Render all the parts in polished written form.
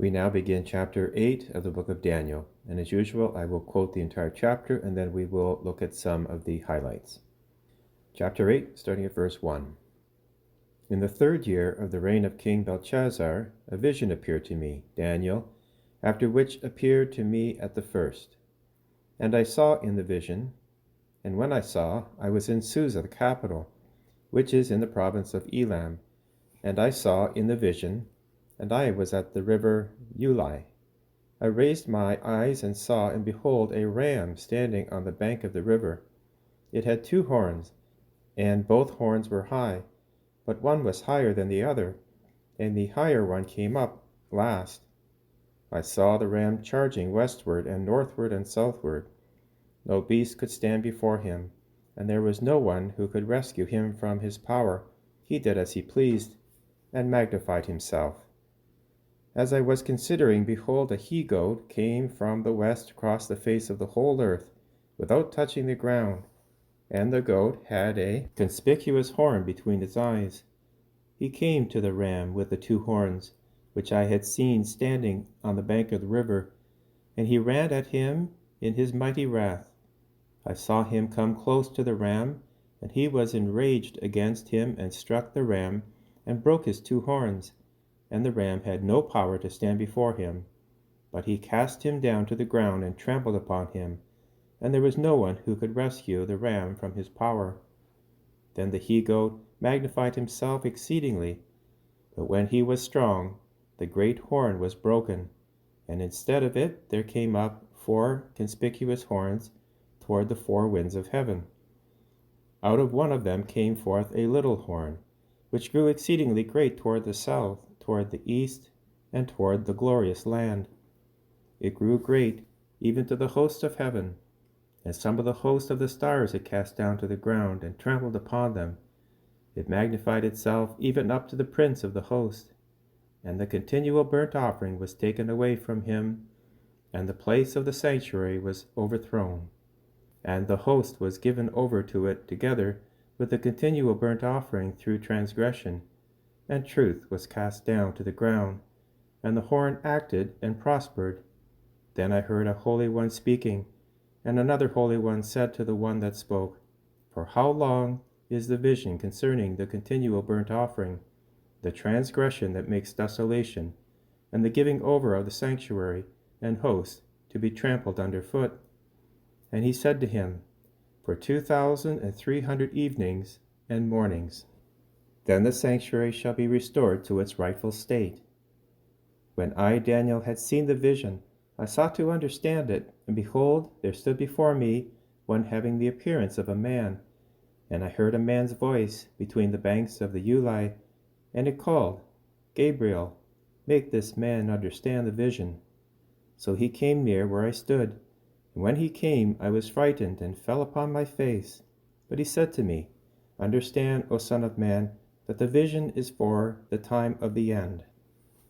We now begin chapter 8 of the book of Daniel, and as usual, I will quote the entire chapter and then we will look at some of the highlights. Chapter 8, starting at verse 1. In the 3rd year of the reign of King Belshazzar, a vision appeared to me, Daniel, after which appeared to me at the first. And I saw in the vision, and when I saw, I was in Susa, the capital, which is in the province of Elam, and I saw in the vision, and I was at the river Ulai. I raised my eyes and saw, and behold, a ram standing on the bank of the river. It had 2 horns, and both horns were high, but one was higher than the other, and the higher one came up last. I saw the ram charging westward and northward and southward. No beast could stand before him, and there was no one who could rescue him from his power. He did as he pleased, and magnified himself. As I was considering, behold, a he-goat came from the west across the face of the whole earth, without touching the ground, and the goat had a conspicuous horn between its eyes. He came to the ram with the 2 horns, which I had seen standing on the bank of the river, and he ran at him in his mighty wrath. I saw him come close to the ram, and he was enraged against him and struck the ram and broke his 2 horns. And the ram had no power to stand before him, but he cast him down to the ground and trampled upon him, and there was no one who could rescue the ram from his power. Then the he-goat magnified himself exceedingly, but when he was strong, the great horn was broken, and instead of it there came up 4 conspicuous horns toward the 4 winds of heaven. Out of one of them came forth a little horn, which grew exceedingly great toward the south, toward the east, and toward the glorious land. It grew great, even to the host of heaven, and some of the host of the stars it cast down to the ground, and trampled upon them. It magnified itself even up to the prince of the host, and the continual burnt offering was taken away from him, and the place of the sanctuary was overthrown, and the host was given over to it together with the continual burnt offering through transgression, and truth was cast down to the ground, and the horn acted and prospered. Then I heard a Holy One speaking, and another Holy One said to the one that spoke, For how long is the vision concerning the continual burnt offering, the transgression that makes desolation, and the giving over of the sanctuary and host to be trampled under foot? And he said to him, For 2,300 evenings and mornings. Then the sanctuary shall be restored to its rightful state. When I, Daniel, had seen the vision, I sought to understand it, and behold, there stood before me one having the appearance of a man. And I heard a man's voice between the banks of the Ulai, and it called, Gabriel, make this man understand the vision. So he came near where I stood, and when he came, I was frightened and fell upon my face. But he said to me, Understand, O Son of Man, that the vision is for the time of the end.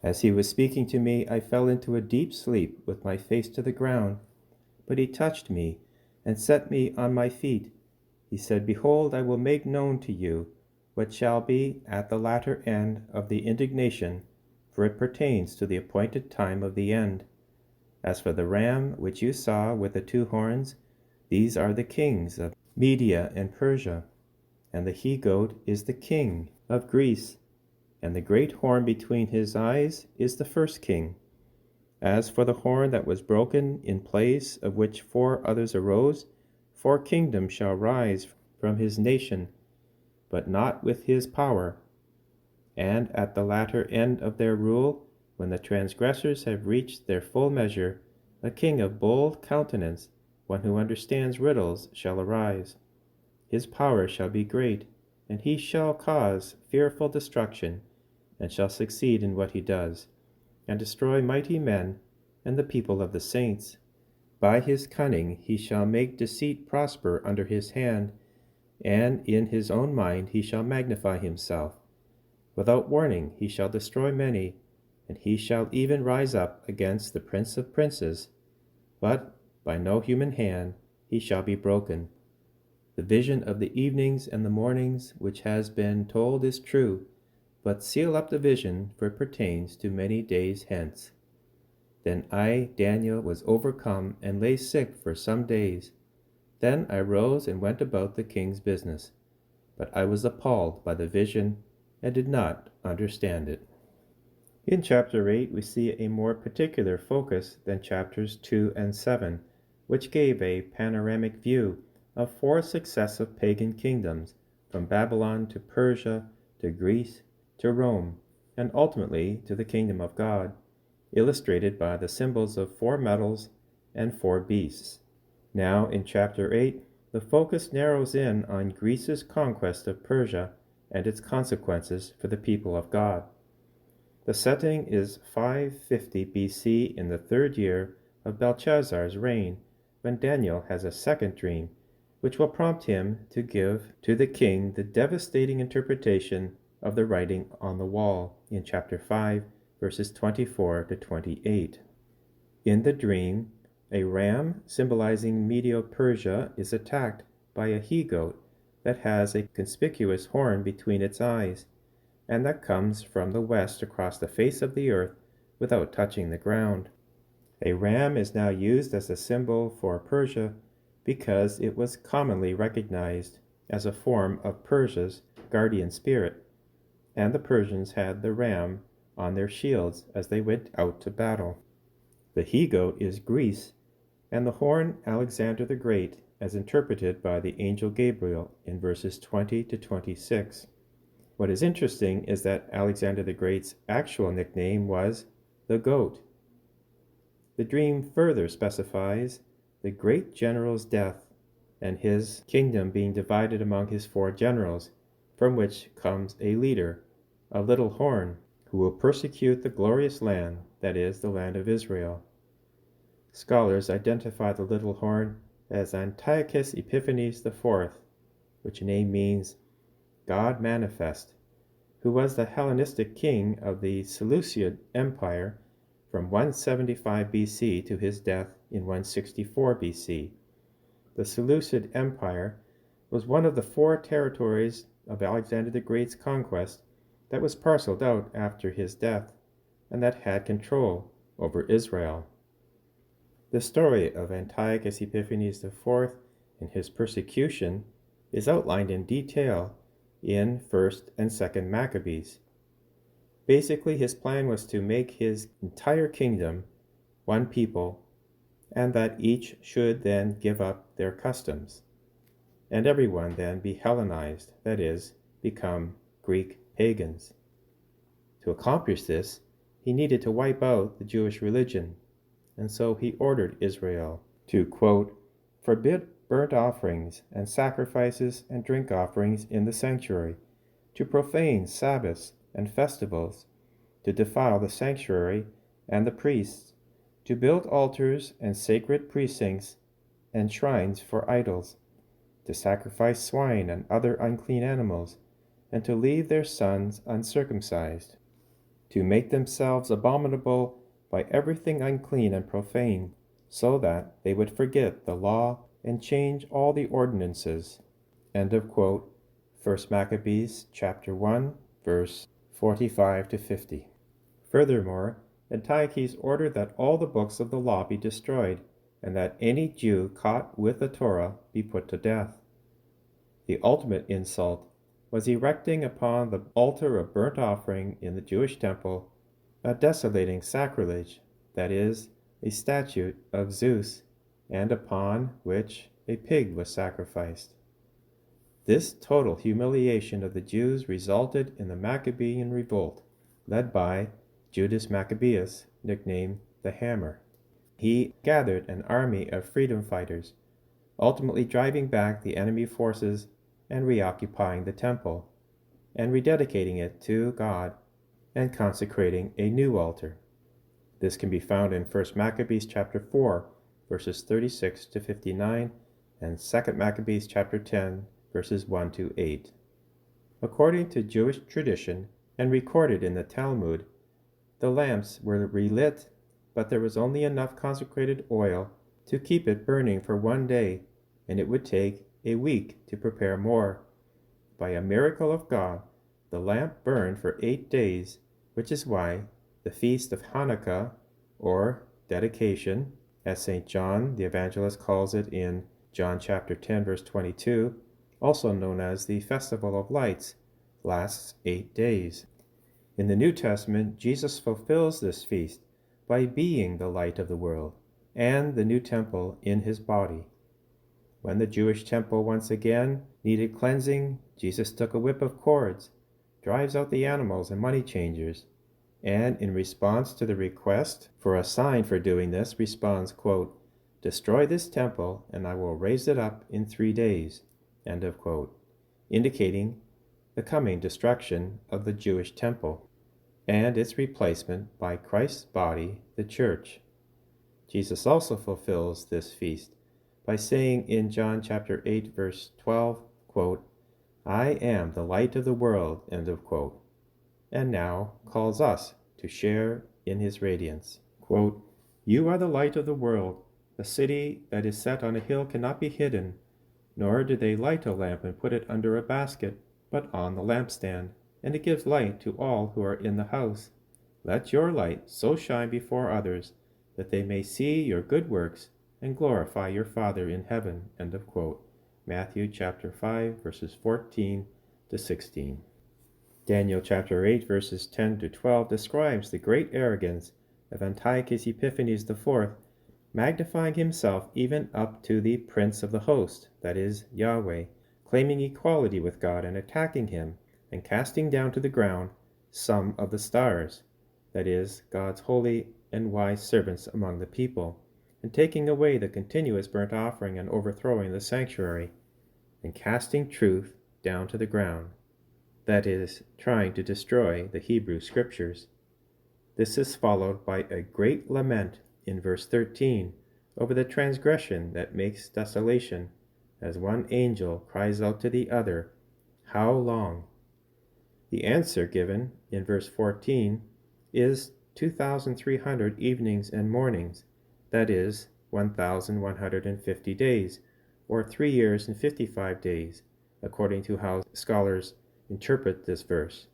As he was speaking to me, I fell into a deep sleep with my face to the ground. But he touched me and set me on my feet. He said, Behold, I will make known to you what shall be at the latter end of the indignation, for it pertains to the appointed time of the end. As for the ram which you saw with the 2 horns, these are the kings of Media and Persia, and the he-goat is the king of Greece, and the great horn between his eyes is the first king. As for the horn that was broken, in place of which 4 others arose, 4 kingdoms shall rise from his nation, but not with his power. And at the latter end of their rule, when the transgressors have reached their full measure, a king of bold countenance, one who understands riddles, shall arise. His power shall be great, and he shall cause fearful destruction, and shall succeed in what he does, and destroy mighty men and the people of the saints. By his cunning he shall make deceit prosper under his hand, and in his own mind he shall magnify himself. Without warning he shall destroy many, and he shall even rise up against the Prince of Princes, but by no human hand he shall be broken. The vision of the evenings and the mornings which has been told is true, but seal up the vision, for it pertains to many days hence. Then I, Daniel, was overcome and lay sick for some days. Then I rose and went about the king's business, but I was appalled by the vision and did not understand it. In chapter 8, we see a more particular focus than chapters 2 and 7, which gave a panoramic view of 4 successive pagan kingdoms, from Babylon to Persia to Greece to Rome, and ultimately to the kingdom of God, illustrated by the symbols of 4 metals and 4 beasts. Now, in chapter 8, the focus narrows in on Greece's conquest of Persia and its consequences for the people of God. The setting is 550 BC in the 3rd year of Belshazzar's reign, when Daniel has a second dream, which will prompt him to give to the king the devastating interpretation of the writing on the wall in chapter 5, verses 24 to 28. In the dream, a ram symbolizing Medo-Persia is attacked by a he-goat that has a conspicuous horn between its eyes, and that comes from the west across the face of the earth without touching the ground. A ram is now used as a symbol for Persia because it was commonly recognized as a form of Persia's guardian spirit, and the Persians had the ram on their shields as they went out to battle. The he-goat is Greece, and the horn Alexander the Great, as interpreted by the angel Gabriel in verses 20 to 26. What is interesting is that Alexander the Great's actual nickname was the Goat. The dream further specifies the great general's death and his kingdom being divided among his 4 generals, from which comes a leader, a little horn, who will persecute the glorious land, that is, the land of Israel. Scholars identify the little horn as Antiochus Epiphanes IV, which name means God manifest, who was the Hellenistic king of the Seleucid Empire from 175 BC to his death in 164 BC. The Seleucid Empire was one of the 4 territories of Alexander the Great's conquest that was parceled out after his death, and that had control over Israel. The story of Antiochus Epiphanes IV and his persecution is outlined in detail in 1st and 2nd Maccabees. Basically, his plan was to make his entire kingdom one people, and that each should then give up their customs, and everyone then be Hellenized, that is, become Greek pagans. To accomplish this, he needed to wipe out the Jewish religion, and so he ordered Israel to, quote, forbid burnt offerings and sacrifices and drink offerings in the sanctuary, to profane Sabbaths and festivals, to defile the sanctuary and the priests, to build altars and sacred precincts and shrines for idols, to sacrifice swine and other unclean animals, and to leave their sons uncircumcised, to make themselves abominable by everything unclean and profane, so that they would forget the law and change all the ordinances. End of quote. 1 Maccabees chapter 1, verse 45 to 50. Furthermore, Antiochus ordered that all the books of the law be destroyed, and that any Jew caught with the Torah be put to death. The ultimate insult was erecting upon the altar of burnt offering in the Jewish temple a desolating sacrilege, that is, a statue of Zeus, and upon which a pig was sacrificed. This total humiliation of the Jews resulted in the Maccabean revolt, led by Judas Maccabeus, nicknamed the Hammer. He gathered an army of freedom fighters, ultimately driving back the enemy forces and reoccupying the temple, and rededicating it to God and consecrating a new altar. This can be found in 1 Maccabees chapter 4, verses 36 to 59, and 2 Maccabees chapter 10, verses 1 to 8. According to Jewish tradition and recorded in the Talmud, the lamps were relit, but there was only enough consecrated oil to keep it burning for 1 day, and it would take a week to prepare more. By a miracle of God, the lamp burned for 8 days, which is why the feast of Hanukkah, or dedication, as St. John the Evangelist calls it in John chapter 10, verse 22, also known as the Festival of Lights, lasts 8 days. In the New Testament, Jesus fulfills this feast by being the light of the world and the new temple in his body. When the Jewish temple once again needed cleansing, Jesus took a whip of cords, drives out the animals and money changers, and in response to the request for a sign for doing this, responds, quote, "Destroy this temple, and I will raise it up in 3 days," end of quote, indicating the coming destruction of the Jewish temple and its replacement by Christ's body, the church. Jesus also fulfills this feast by saying in John chapter 8, verse 12, quote, "I am the light of the world," end of quote, and now calls us to share in his radiance. Quote, "You are the light of the world. A city that is set on a hill cannot be hidden, nor do they light a lamp and put it under a basket, but on the lampstand, and it gives light to all who are in the house. Let your light so shine before others that they may see your good works and glorify your Father in heaven," end of quote. Matthew chapter 5, verses 14 to 16. Daniel chapter 8, verses 10 to 12 describes the great arrogance of Antiochus Epiphanes IV, magnifying himself even up to the Prince of the Host, that is, Yahweh, claiming equality with God and attacking him and casting down to the ground some of the stars, that is, God's holy and wise servants among the people, and taking away the continuous burnt offering and overthrowing the sanctuary, and casting truth down to the ground, that is, trying to destroy the Hebrew Scriptures. This is followed by a great lament in verse 13 over the transgression that makes desolation, as one angel cries out to the other, "How long?" The answer given in verse 14 is 2,300 evenings and mornings, that is, 1,150 days, or 3 years and 55 days, according to how scholars interpret this verse,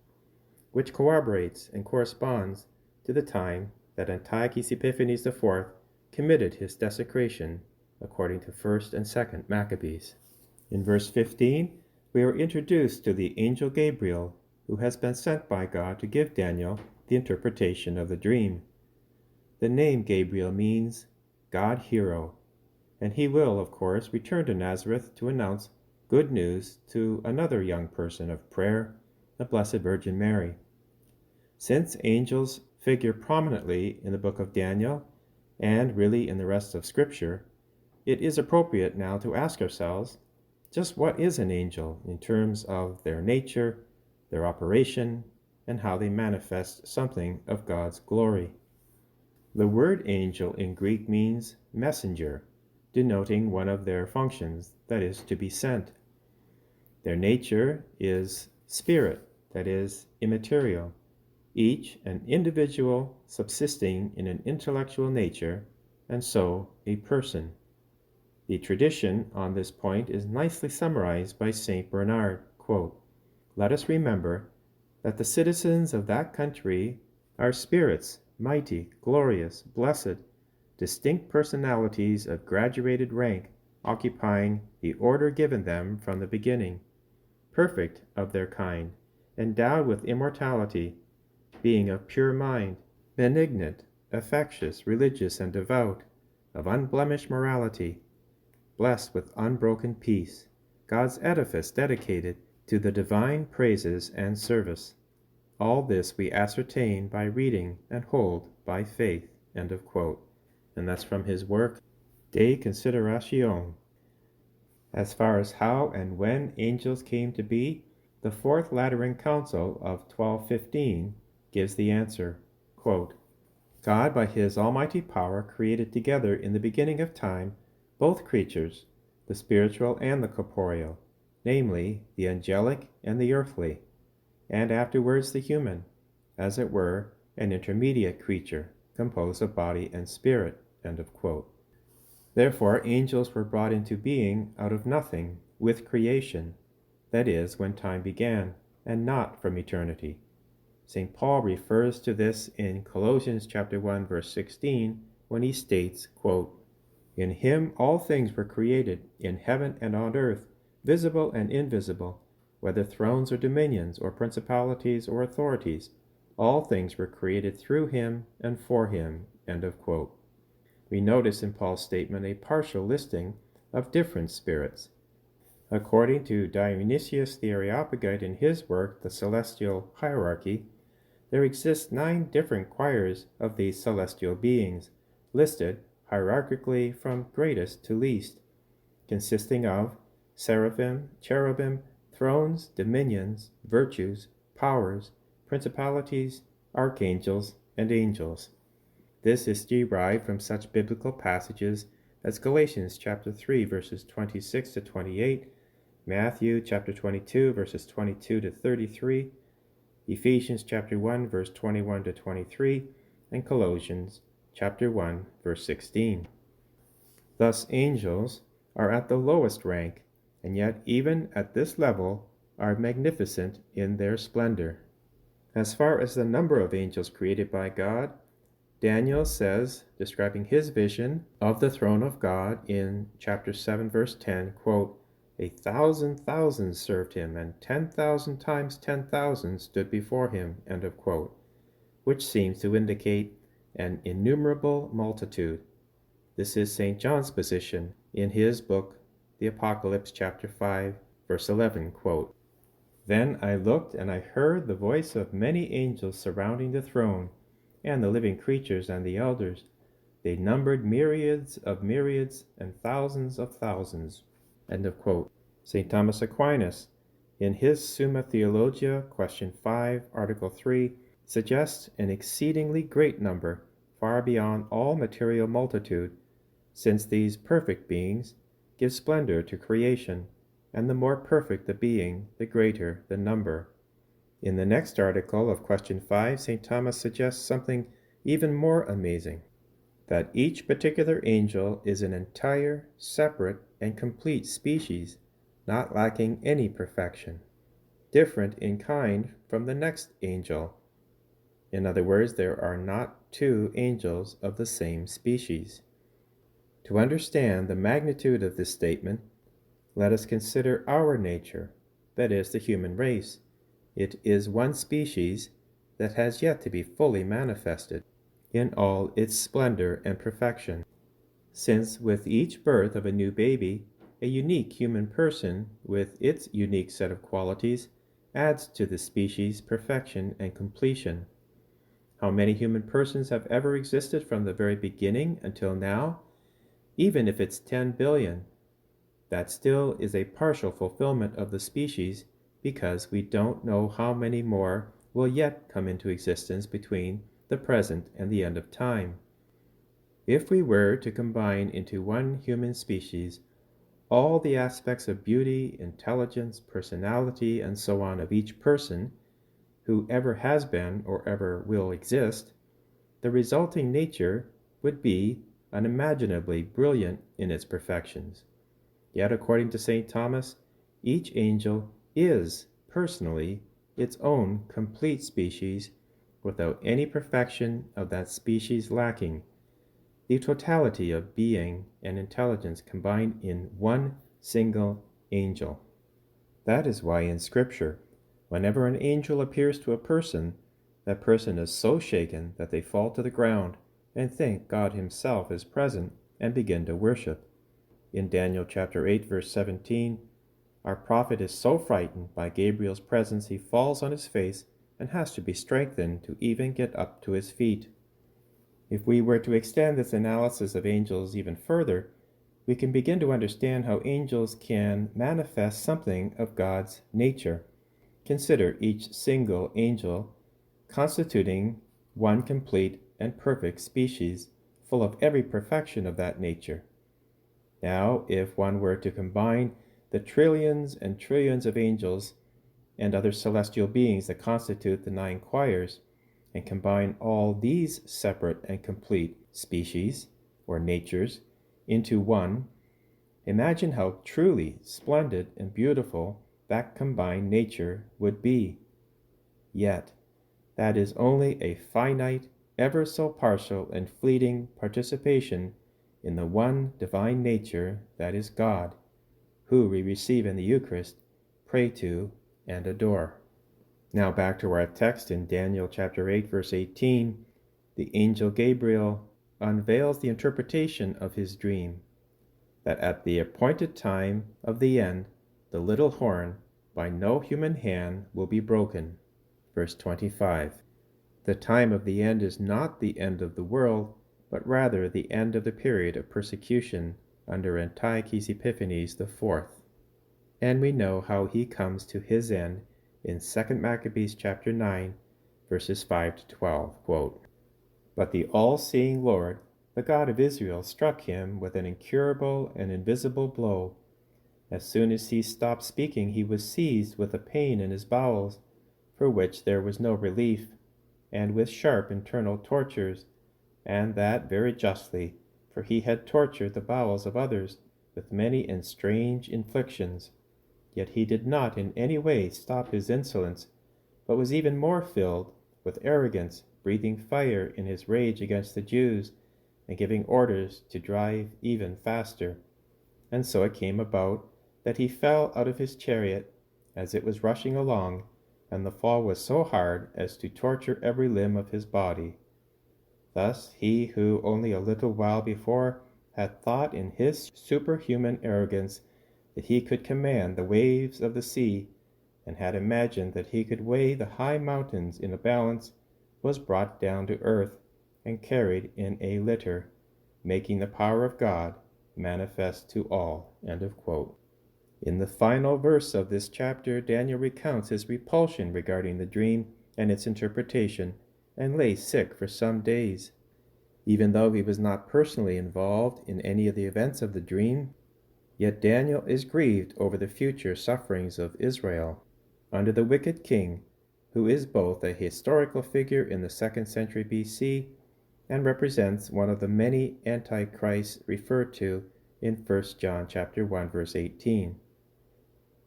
which corroborates and corresponds to the time that Antiochus Epiphanes IV committed his desecration, according to 1st and 2nd Maccabees. In verse 15, we are introduced to the angel Gabriel, who has been sent by God to give Daniel the interpretation of the dream. The name Gabriel means God Hero, and he will, of course, return to Nazareth to announce good news to another young person of prayer, the Blessed Virgin Mary. Since angels figure prominently in the book of Daniel, and really in the rest of Scripture, it is appropriate now to ask ourselves, just what is an angel in terms of their nature, their operation, and how they manifest something of God's glory. The word angel in Greek means messenger, denoting one of their functions, that is, to be sent. Their nature is spirit, that is, immaterial, each an individual subsisting in an intellectual nature, and so a person. The tradition on this point is nicely summarized by St. Bernard, quote, "Let us remember that the citizens of that country are spirits, mighty, glorious, blessed, distinct personalities of graduated rank, occupying the order given them from the beginning, perfect of their kind, endowed with immortality, being of pure mind, benignant, affectious, religious, and devout, of unblemished morality, blessed with unbroken peace, God's edifice dedicated to the divine praises and service. All this we ascertain by reading and hold by faith," end of quote. And that's from his work, De Consideratione. As far as how and when angels came to be, the Fourth Lateran Council of 1215 gives the answer, quote, "God by his almighty power created together in the beginning of time both creatures, the spiritual and the corporeal, namely, the angelic and the earthly, and afterwards the human, as it were, an intermediate creature, composed of body and spirit," end of quote. Therefore, angels were brought into being out of nothing, with creation, that is, when time began, and not from eternity. St. Paul refers to this in Colossians chapter 1, verse 16, when he states, quote, "In him all things were created, in heaven and on earth, visible and invisible, whether thrones or dominions or principalities or authorities. All things were created through him and for him." End of quote. We notice in Paul's statement a partial listing of different spirits. According to Dionysius the Areopagite in his work, The Celestial Hierarchy, there exist 9 different choirs of these celestial beings, listed hierarchically from greatest to least, consisting of seraphim, cherubim, thrones, dominions, virtues, powers, principalities, archangels, and angels. This is derived from such biblical passages as Galatians chapter 3 verses 26 to 28, Matthew chapter 22 verses 22 to 33, Ephesians chapter 1 verse 21 to 23, and Colossians chapter 1 verse 16. Thus angels are at the lowest rank, and yet even at this level are magnificent in their splendor. As far as the number of angels created by God, Daniel says, describing his vision of the throne of God in chapter 7 verse 10, quote, "1,000,000 served him, and 10,000 times 10,000 stood before him," end of quote, which seems to indicate an innumerable multitude. This is St. John's position in his book, The Apocalypse, chapter 5, verse 11, quote, "Then I looked, and I heard the voice of many angels surrounding the throne, and the living creatures and the elders. They numbered myriads of myriads and thousands of thousands." End of quote. St. Thomas Aquinas, in his Summa Theologia, question 5, article 3, suggests an exceedingly great number, far beyond all material multitude, since these perfect beings give splendor to creation, and the more perfect the being, the greater the number. In the next article of question 5, St. Thomas suggests something even more amazing, that each particular angel is an entire, separate, and complete species, not lacking any perfection, different in kind from the next angel. In other words, there are not 2 angels of the same species. To understand the magnitude of this statement, let us consider our nature, that is, the human race. It is one species that has yet to be fully manifested in all its splendor and perfection, since with each birth of a new baby, a unique human person with its unique set of qualities adds to the species' perfection and completion. How many human persons have ever existed from the very beginning until now? Even if it's 10 billion, that still is a partial fulfillment of the species, because we don't know how many more will yet come into existence between the present and the end of time. If we were to combine into one human species all the aspects of beauty, intelligence, personality, and so on of each person who ever has been or ever will exist, the resulting nature would be unimaginably brilliant in its perfections. Yet, according to St. Thomas, each angel is, personally, its own complete species, without any perfection of that species lacking, the totality of being and intelligence combined in one single angel. That is why in Scripture, whenever an angel appears to a person, that person is so shaken that they fall to the ground and think God himself is present and begin to worship. In Daniel chapter 8, verse 17, our prophet is so frightened by Gabriel's presence he falls on his face and has to be strengthened to even get up to his feet. If we were to extend this analysis of angels even further, we can begin to understand how angels can manifest something of God's nature. Consider each single angel constituting one complete and perfect species, full of every perfection of that nature. Now, if one were to combine the trillions and trillions of angels and other celestial beings that constitute the 9 choirs, and combine all these separate and complete species, or natures, into one, imagine how truly splendid and beautiful that combined nature would be. Yet, that is only a finite ever so partial and fleeting participation in the one divine nature that is God, who we receive in the Eucharist, pray to, and adore. Now back to our text in Daniel chapter 8, verse 18. The angel Gabriel unveils the interpretation of his dream, that at the appointed time of the end, the little horn by no human hand will be broken. Verse 25. The time of the end is not the end of the world, but rather the end of the period of persecution under Antiochus Epiphanes IV. And we know how he comes to his end in 2 Maccabees chapter 9, verses 5 to 12, quote, "But the all-seeing Lord, the God of Israel, struck him with an incurable and invisible blow. As soon as he stopped speaking, he was seized with a pain in his bowels, for which there was no relief, and with sharp internal tortures, and that very justly, for he had tortured the bowels of others with many and strange inflictions. Yet he did not in any way stop his insolence, but was even more filled with arrogance, breathing fire in his rage against the Jews, and giving orders to drive even faster. And so it came about that he fell out of his chariot as it was rushing along, and the fall was so hard as to torture every limb of his body. Thus he who only a little while before had thought in his superhuman arrogance that he could command the waves of the sea, and had imagined that he could weigh the high mountains in a balance, was brought down to earth and carried in a litter, making the power of God manifest to all." End of quote. In the final verse of this chapter, Daniel recounts his repulsion regarding the dream and its interpretation, and lay sick for some days. Even though he was not personally involved in any of the events of the dream, yet Daniel is grieved over the future sufferings of Israel under the wicked king, who is both a historical figure in the 2nd century BC and represents one of the many antichrists referred to in 1 John chapter 1, verse 18.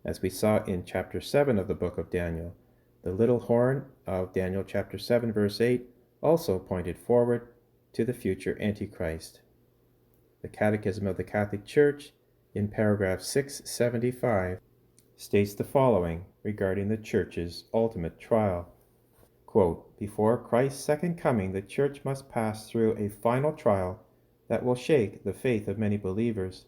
As we saw in chapter 7 of the book of Daniel, the little horn of Daniel chapter 7, verse 8 also pointed forward to the future Antichrist. The Catechism of the Catholic Church, in paragraph 675, states the following regarding the Church's ultimate trial. Quote, "Before Christ's second coming, the Church must pass through a final trial that will shake the faith of many believers.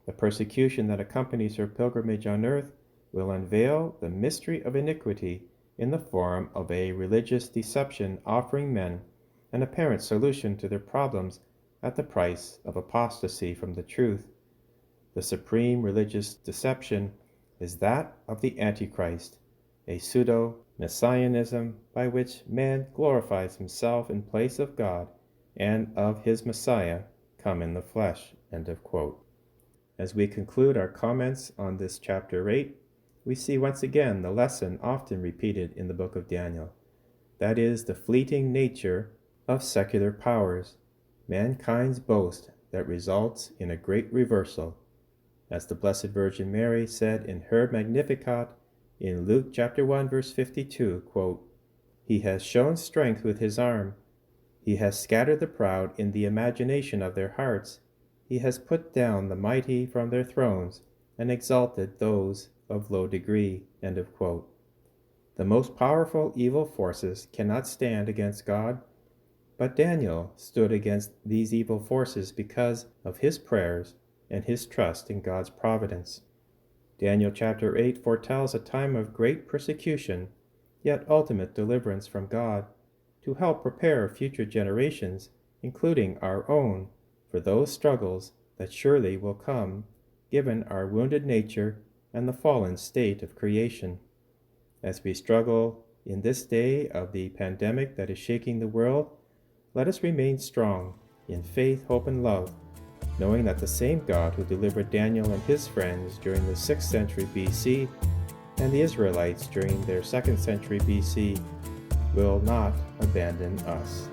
The persecution that accompanies her pilgrimage on earth will unveil the mystery of iniquity in the form of a religious deception offering men an apparent solution to their problems at the price of apostasy from the truth. The supreme religious deception is that of the Antichrist, a pseudo-messianism by which man glorifies himself in place of God and of his Messiah come in the flesh." End of quote. As we conclude our comments on this chapter 8, we see once again the lesson often repeated in the book of Daniel. That is the fleeting nature of secular powers, mankind's boast that results in a great reversal. As the Blessed Virgin Mary said in her Magnificat in Luke chapter 1, verse 52, quote, "He has shown strength with his arm. He has scattered the proud in the imagination of their hearts. He has put down the mighty from their thrones and exalted those of low degree." End of quote. The most powerful evil forces cannot stand against God, but Daniel stood against these evil forces because of his prayers and his trust in God's providence. Daniel chapter 8 foretells a time of great persecution, yet ultimate deliverance from God, to help prepare future generations, including our own, for those struggles that surely will come, given our wounded nature and the fallen state of creation. As we struggle in this day of the pandemic that is shaking the world, let us remain strong in faith, hope, and love, knowing that the same God who delivered Daniel and his friends during the 6th century BC and the Israelites during their 2nd century BC will not abandon us.